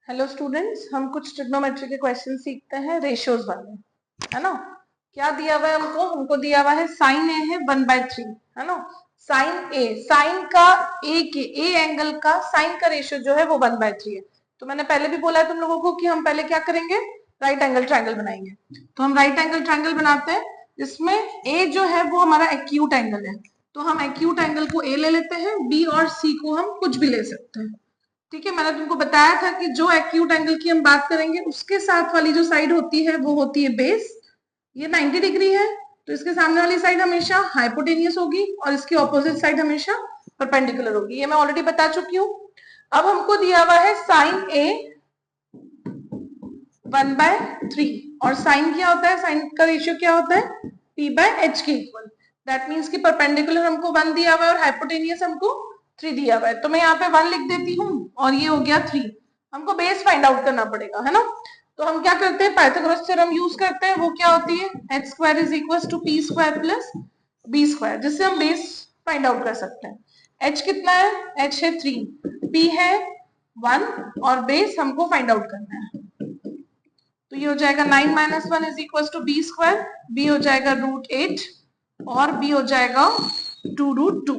Hello students, हम कुछ trigonometry के क्वेश्चन सीखते हैं रेशियोज वाले, है ना। क्या दिया हुआ है हमको दिया हुआ है साइन ए है 1/3, है ना। साइन ए, साइन का ए एंगल का साइन का रेशियो जो है वो 1/3 है। तो मैंने पहले भी बोला है तुम लोगों को कि हम पहले क्या करेंगे, राइट एंगल ट्रायंगल बनाएंगे। तो हम राइट एंगल ट्रायंगल बनाते हैं, इसमें ए जो है वो हमारा एक्यूट एंगल है, तो हम एक्यूट एंगल को ए ले लेते हैं, बी और सी को हम कुछ भी ले सकते हैं। ठीक है, मैंने तुमको बताया था कि जो एक्यूट एंगल की हम बात करेंगे उसके साथ वाली जो साइड होती है वो होती है बेस। ये 90 डिग्री है, तो इसके सामने वाली साइड हमेशा हाइपोटेनियस होगी और इसकी ऑपोजिट साइड हमेशा परपेंडिकुलर होगी। ये मैं ऑलरेडी बता चुकी हूँ। अब हमको दिया हुआ है साइन ए 1/3 और साइन क्या होता है, साइन का रेशियो क्या होता है, p/h के इक्वल। दैट मीन्स कि परपेंडिकुलर हमको 1 दिया हुआ है और हाइपोटेनियस हमको 3 दिया हुआ है। तो मैं यहाँ पे 1 लिख देती हूँ और ये हो गया 3। हमको बेस फाइंड आउट करना पड़ेगा, है ना। तो हम क्या करते हैं, पाइथागोरस थ्योरम यूज करते हैं। वो क्या होती है, h² = p² + b², जिससे हम बेस फाइंड आउट कर सकते हैं। h कितना है, h है 3, p है 1 और बेस हमको फाइंड आउट करना है। तो ये हो जाएगा 9 - 1 = b², b हो जाएगा √8 और b हो जाएगा 2√2।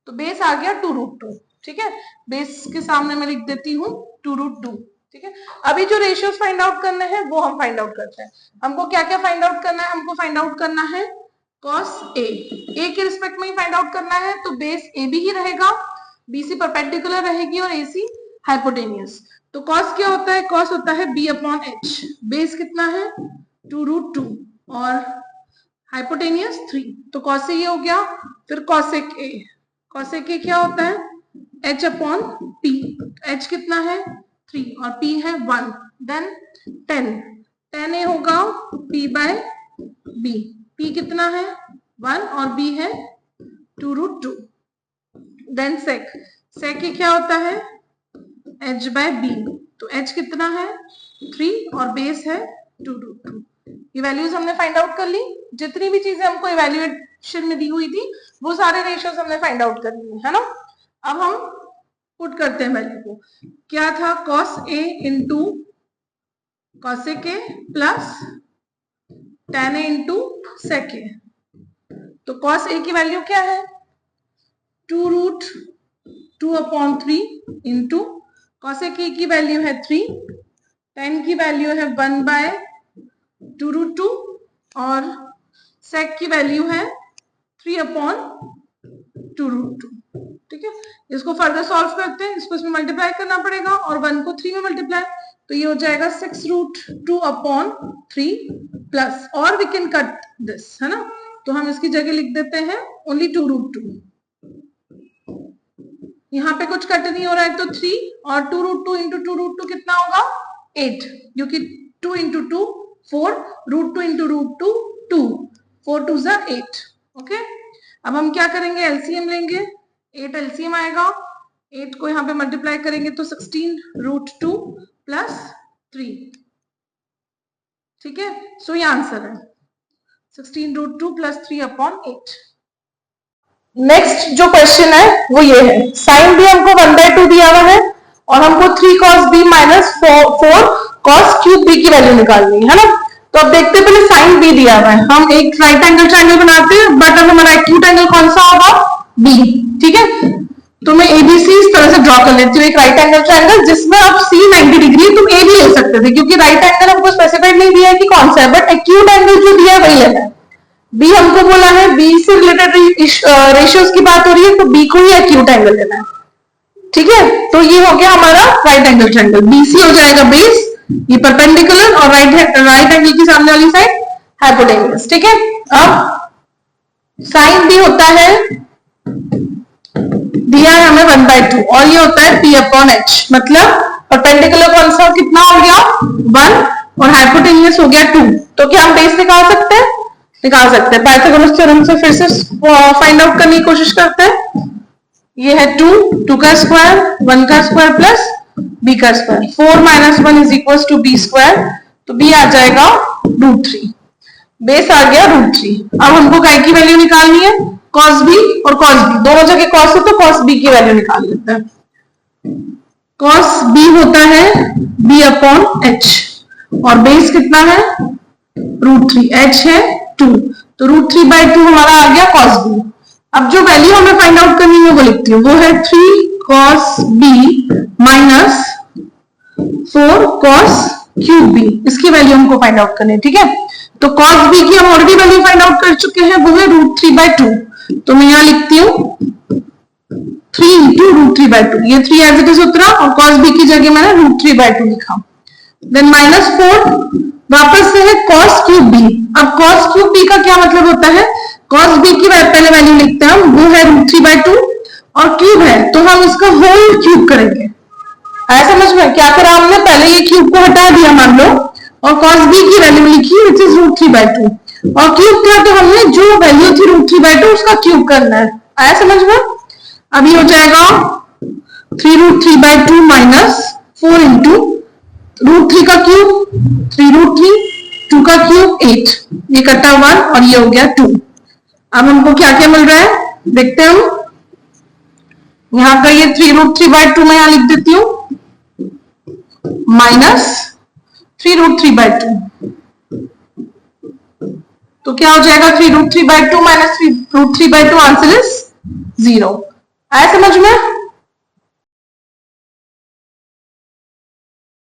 तो बेस आ गया 2√2। ठीक है, बेस के सामने मैं लिख देती हूँ 2√2। ठीक है, अभी जो रेशियोज फाइंड आउट करने हैं वो हम फाइंड आउट करते हैं। हमको क्या क्या फाइंड आउट करना है, हमको फाइंड आउट करना है cos a के रिस्पेक्ट में ही फाइंड आउट करना है। तो बेस ए बी ही रहेगा, BC परपेंडिकुलर रहेगी और AC हाइपोटेनियस। तो cos क्या होता है, cos होता है b/h। बेस कितना है 2√2 और हाइपोटेनियस 3, तो cos से ये हो गया। फिर cosec a, cosec a क्या होता है h/p। h कितना है 3 और p है 1। देन tan a होगा p/b, p कितना है 1 और b है 2√2। देन sec a क्या होता है h/b, तो h कितना है 3 और बेस है 2√2। ये वैल्यूज हमने फाइंड आउट कर ली। जितनी भी चीजें हमको इवैल्यूएशन में दी हुई थी वो सारे रेशियोज हमने फाइंड आउट कर लिए, है ना। अब हम पुट करते हैं वैल्यू को। क्या था, cos a × cosec a plus tan a × sec a। तो cos a की वैल्यू क्या है 2√2/3 × cosec a की वैल्यू है 3, tan की वैल्यू है 1/2√2 और sec की वैल्यू है 3/2√2। ठीक है, इसको फर्दर सॉल्व करते हैं, इसको इसमें मल्टीप्लाई करना पड़ेगा और 1 को 3 में मल्टीप्लाई, तो ये हो जाएगा 6√2/3 प्लस, और वी कैन कट दिस, है ना। तो हम इसकी जगह लिख देते हैं ओनली 2√2। यहाँ पे कुछ कट नहीं हो रहा है तो 3 और 2√2 × 2√2 कितना होगा 8, क्योंकि 2 × 2 4, √2 × √2 2, 4 2 = 8। ओके, अब हम क्या करेंगे, एलसीएम लेंगे। 8 एलसीएम आएगा, 8 को यहाँ पे मल्टीप्लाई करेंगे तो 16√2 + 3। ठीक है, सो ये आंसर है 16√2 + 3/8। नेक्स्ट जो क्वेश्चन है वो ये है, साइन भी हमको 1/2 दिया हुआ है और हमको 3 cos b - 4 cos cube b की वैल्यू निकालनी है ना। तो अब देखते हैं, पहले साइन b दिया हुआ है, हम एक राइट एंगल ट्रायंगल बनाते हैं, बट अब हमारा एक्यूट एंगल कौन सा होगा, b। ठीक है, तो मैं ABC इस तरह से ड्रॉ कर लेती हूँ, एक राइट एंगल ट्रायंगल जिसमें अब C 90 डिग्री, तुम A भी ले सकते थे क्योंकि राइट एंगल हमको स्पेसिफाइड नहीं दिया है कि कौन सा है, बट एक्यूट एंगल जो दिया है वही लेना है। B हमको बोला है, B से रिलेटेड रेशियोज की बात हो रही है, तो B को ही एक्यूट एंगल लेना है। ठीक है, तो ये हो गया हमारा राइट एंगल ट्रायंगल। BC हो जाएगा बेस, ये परपेंडिकुलर और राइट एंगल की सामने वाली साइड हाइपोटेनियस। ठीक है, अब साइन B होता है, दिया है हमें 1/2 और ये होता है p/h, मतलब परपेंडिकुलर कौन सा कितना हो गया 1 और हाइपोटेनियस हो गया 2। तो क्या हम बेस निकाल सकते हैं, निकाल सकते हैं। पाइथागोरस थ्योरम से फिर से फाइंड आउट करने की कोशिश करते हैं। ये है 2 का स्क्वायर 1 का स्क्वायर प्लस b का स्क्वायर, 4 - 1 = b², तो b आ जाएगा √3, बेस आ गया √3। अब हमको काय की वैल्यू निकालनी है, cos b और cos b, दोनों जगह cos है तो cos b की वैल्यू निकाल लेते हैं। cos b होता है b अपॉन एच, और बेस कितना है √3, h है 2, तो √3/2 हमारा आ गया cos b। अब जो वैल्यू हमें फाइंड आउट करनी है वो लिखती हूँ, वो है 3 cos b minus 4 cos cube b, इसकी वैल्यू हमको फाइंड आउट करनी है। ठीक है, तो cos b की हम ऑलरेडी वैल्यू फाइंड आउट कर चुके हैं, वो है √3/2, तो मैं यहां लिखती हूँ 3 इंटू √3/2, ये 3 एज इट इज उतरा और cos b की जगह मैंने √3/2 लिखा। देन -4 वापस से है cos क्यूब b। अब cos क्यूब b का क्या मतलब होता है, cos b की पहले वैल्यू लिखते हैं हम, वो है √3/2 और क्यूब है तो हम इसका होल क्यूब करेंगे। आया समझ में, क्या करा हमने, पहले ये क्यूब को हटा दिया मान लो और cos b की वैल्यू लिखी विच इज √3/2, और क्यूब था तो हमने जो वैल्यू थी √3/2 उसका क्यूब करना है। आया समझ में, अभी हो जाएगा 3√3/2 माइनस 4 इंटू √3 का क्यूब 3√3, 2 का क्यूब 8, ये कटा 1 और ये हो गया 2। अब हमको क्या क्या मिल रहा है देखते हैं हम, यहां का ये 3√3/2 मैं यहां लिख देती हूँ माइनस 3√3/2, तो क्या हो जाएगा 3√3/2 माइनस 3√3/2, आंसर इज 0। आया समझ में।